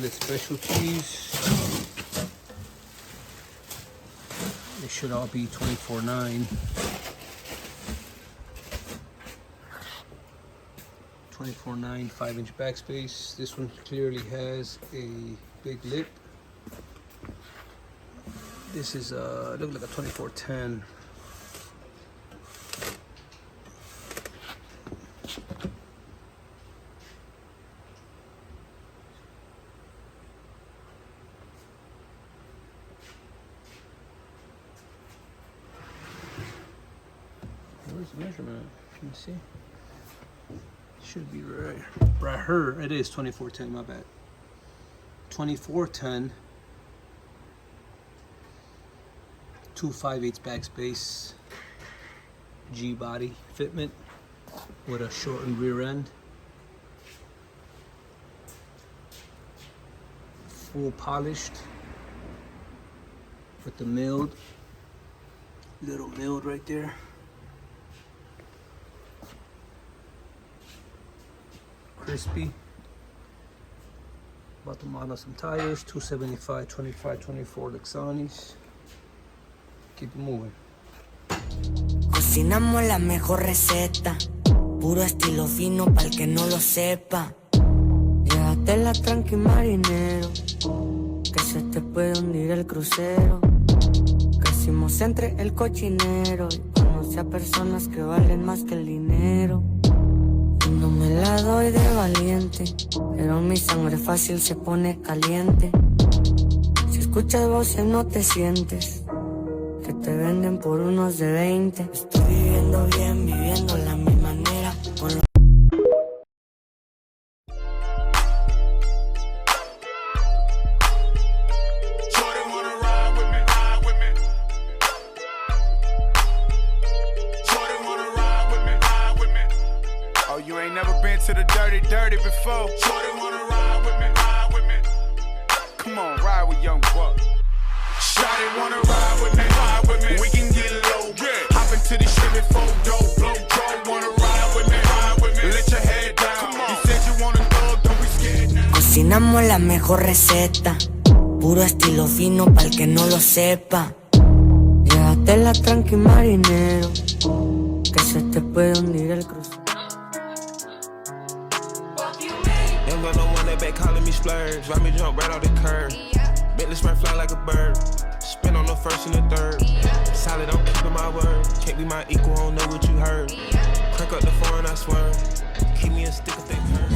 Chevrolet specialties. They should all be 24.9. 24.9 5-inch backspace. This one clearly has a big lip. This is look like a 2410. Where's the measurement? Can you see? Should be right here. It is 2410, my bad. 2410. 2 5/8 backspace. G body fitment with a shortened rear end. Full polished with the milled, little milled right there. Crispy. About to model some tires, 275, 25, 24 Lexanis. Keep it moving. Cocinamos la mejor receta, puro estilo fino pa'l que no lo sepa. Llévatela tranqui marinero, que se te puede hundir el crucero. Crecimos entre el cochinero y conocí a personas que valen más que el dinero. No me la doy de valiente, pero mi sangre fácil se pone caliente. Si escuchas voces no te sientes, que te venden por unos de 20. Estoy viviendo bien, viviéndola a mi manera. Con lo You ain't never been to the dirty before. Shorty wanna ride with me. Come on, ride with young buck. Shorty wanna ride with me. We can get low. Hop into the Chevy 4-door, blow draw. Wanna ride with me. Let your head down. Come on. You said you wanna go, don't be scared now. Cocinamos la mejor receta, puro estilo fino pa'l que no lo sepa. Llévatela tranqui marinero, que se te puede hundir el crucero. Young no one that back calling me splurge. Ride me jump right off the curb. Bentley spread fly like a bird. Spin on the first and the third. Solid, I'm keeping my word. Can't be my equal, I don't know what you heard. Crack up the foreign, I swear. Keep me a stick if they hurt.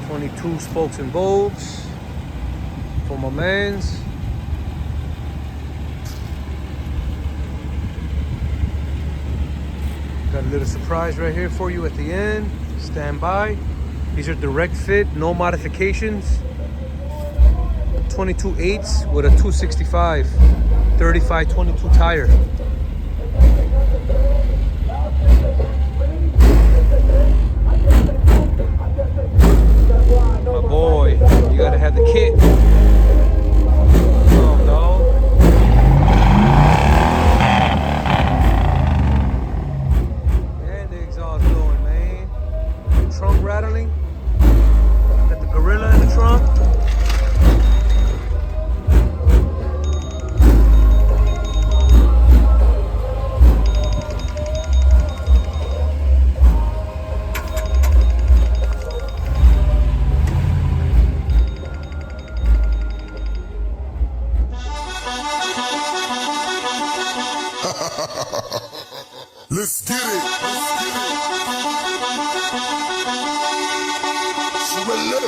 22 spokes and bulbs for my mans. Got a little surprise right here for you at the end. Stand by. These are direct fit, no modifications. 22 8s with a 265 35/22 tire. My boy, you gotta have the kit. Come on, dog. And the exhaust blowing, man. Trunk rattling. Got the gorilla in the trunk. Let's get it. Smell it.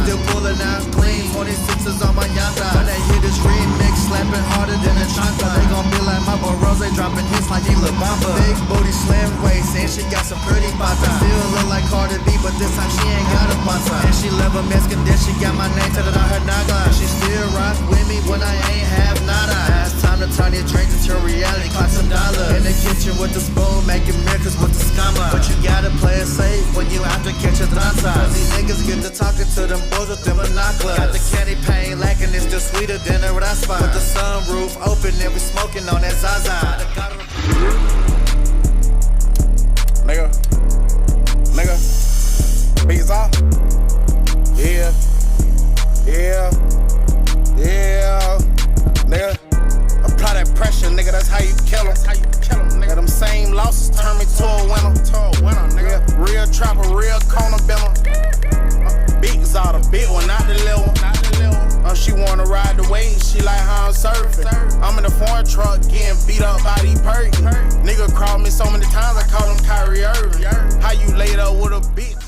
still pulling out clean. 26s on my Llantas. When they hit this remix, slapping harder than a chonka. They gon' be like my boy Rose, dropping hits like he Lil Bamba. Big booty, slim waist, and she got some pretty patas. Still look like Cardi B, but this time she ain't got a pata. And she love a Mexican dish, she got my name tatted on her naga. And she still rock with me when I ain't have nada. It's time to turn your drink into reality, clock some dollars. In the kitchen with the spoon, making miracles with the scammer. But you gotta play it safe when you out to catch a danza. Cause these niggas get to talking to them boys with them binoculars. Got the candy paint lacking, it's still sweeter than the raspa. With the sunroof open and we smoking on that Zaza. Nigga, beats off. Yeah, nigga. Apply that pressure, nigga. That's how you kill 'em. Nigga, them same losses turn me to a winner. Nigga, real trapper, real corner biller. Beats all the big one, not the little one. She wanna ride the wave, she like how I'm surfing. I'm in the foreign truck getting beat up by these perks. Nigga called me so many times, I call him Kyrie Irving. How you laid up with a bitch?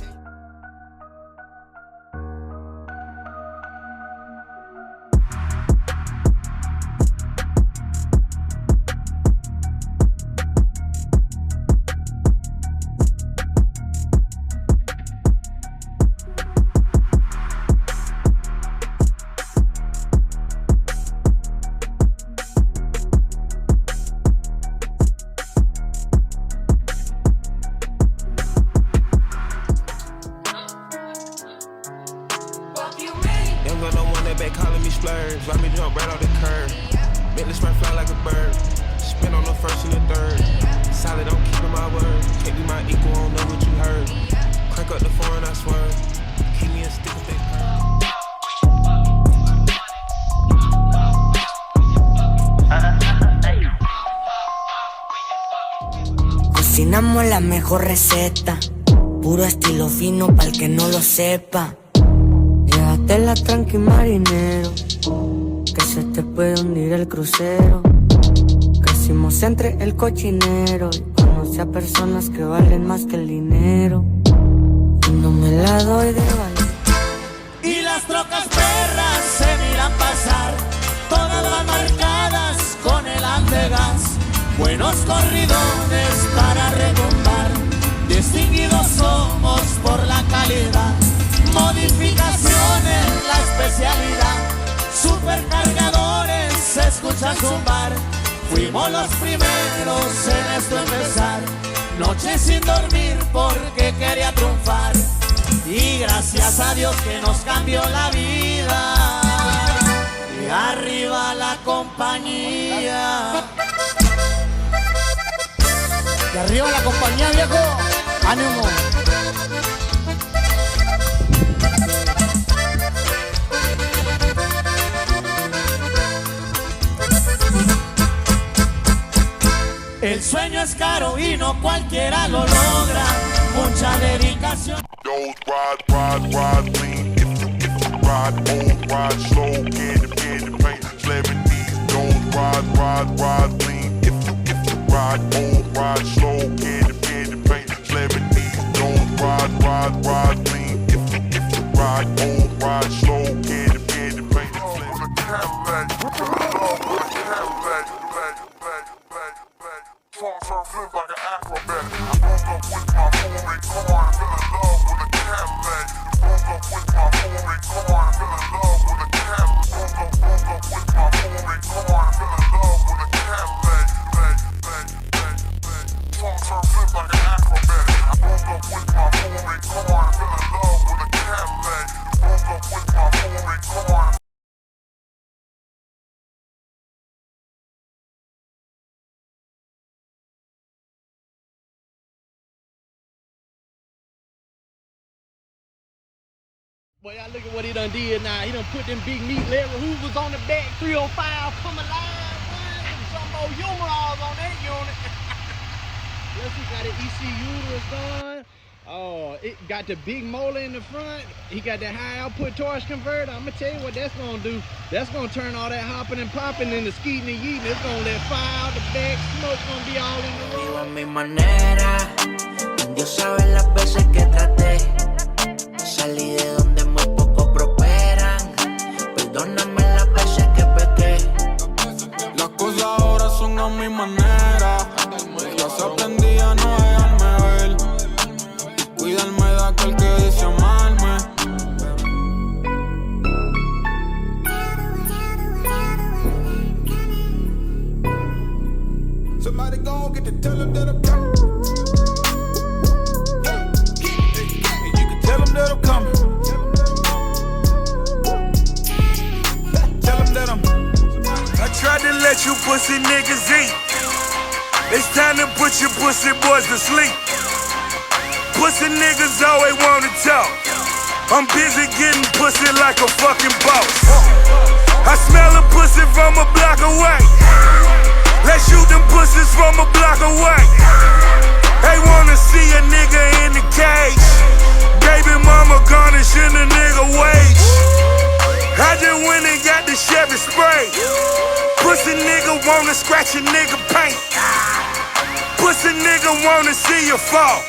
Why me jump right off the curb? Make this right fly like a bird. Spin on the first and the third. Solid, I'm keeping my word. Can't be my equal, I don't know what you heard. Crank up the foreign, I swear. Keep me a stick if they Cocinamos la mejor receta. Puro estilo fino pa'l que no lo sepa. Llévatela tranqui marinero, que se te puede hundir el crucero. Crecimos entre el cochinero y conocí a personas que valen más que el dinero. Y no me la doy de valer. Y las trocas perras se miran pasar, todas van marcadas con el antegas. Buenos corridones para retombar, distinguidos somos por la calidad. Modificaciones, la especialidad. Supercargadores, se escucha zumbar. Fuimos los primeros en esto empezar. Noche sin dormir porque quería triunfar. Y gracias a Dios que nos cambió la vida. Y arriba la compañía. Y arriba la compañía, viejo. ¡Ánimo! El sueño es caro y no cualquiera lo logra. Mucha dedicación. Those ride clean. If you ride old, ride slow, get it paint. Slamming these. Those ride clean. If you ride old, ride slow, get it paint. Slamming these. Those ride clean. If you ride old, ride slow, get it paint. Turn flip like an acrobat. I broke up with my foreign car and fell in love with a Cadillac. Broke up with my foreign car and fell in love with a Cadillac. Broke up with my foreign car and fell in love with a Cadillac. Turn flip like an acrobat. I broke up with my foreign car and fell in love with a Cadillac. Broke up with my foreign car. Boy, y'all look at what he done did now. He done put them big meat Larry Hoovers on the back, 305 come alive, boy. Some more humerals on that unit. Plus he got an ECU done. Oh, it got the big molar in the front. He got that high output torch converter. I'm gonna tell you what that's gonna do. That's gonna turn all that hopping and popping into skeeting and yeeting. It's gonna let fire out the back, smoke gonna be all in the room. Vivo a mi manera, Dios sabe las veces que traté. Salí de donde muy poco propósito. don't get to tell them that I'm coming. And you can tell them that I'm coming. Tell them that I'm. I tried to let you pussy niggas eat. It's time to put your pussy boys to sleep. Pussy niggas always wanna talk. I'm busy getting pussy like a fucking boss. I smell a pussy from a block away. Let's shoot them pussies from a block away. They wanna see a nigga in the cage. Baby mama garnishing a nigga wage. I just went and got the Chevy spray. Pussy nigga wanna scratch a nigga paint. Pussy nigga wanna see you fall.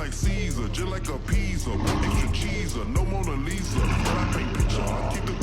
like Caesar, just like a pizza. Extra cheese, no Mona Lisa. But I paint picture, keep the